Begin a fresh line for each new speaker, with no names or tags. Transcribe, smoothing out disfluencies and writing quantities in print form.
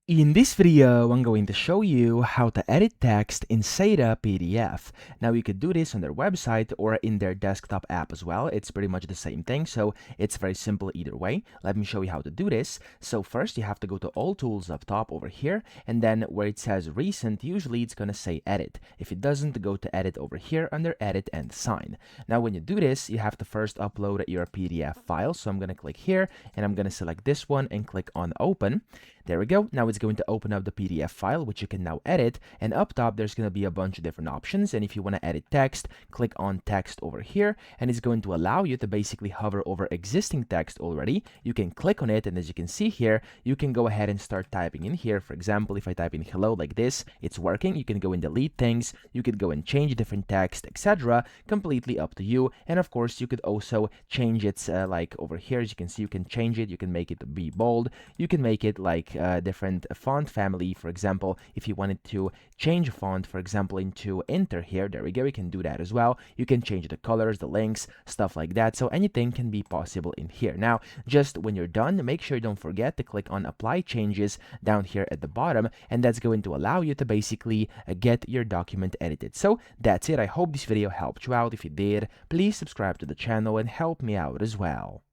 In this video, I'm going to show you how to edit text in Sejda PDF. Now you could do this on their website or in their desktop app as well. It's pretty much the same thing, so it's very simple either way. Let me show you how to do this. So first you have to go to all tools up top over here, and then where it says recent, usually it's going to say edit. If it doesn't, go to edit over here under edit and sign. Now when you do this, you have to first upload your PDF file. So I'm going to click here and I'm going to select this one and click on open. There we go. Now it's going to open up the PDF file, which you can now edit. And up top, there's going to be a bunch of different options. And if you want to edit text, click on text over here. And it's going to allow you to basically hover over existing text already. You can click on it. And as you can see here, you can go ahead and start typing in here. For example, if I type in hello like this, it's working. You can go and delete things. You could go and change different text, etc. Completely up to you. And of course, you could also change it like over here. As you can see, you can change it. You can make it be bold. You can make it like different font family. For example, if you wanted to change a font, for example, into Enter here, there we go, you can do that as well. You can change the colors, the links, stuff like that. So anything can be possible in here. Now, just when you're done, make sure you don't forget to click on Apply Changes down here at the bottom, and that's going to allow you to basically get your document edited. So that's it. I hope this video helped you out. If it did, please subscribe to the channel and help me out as well.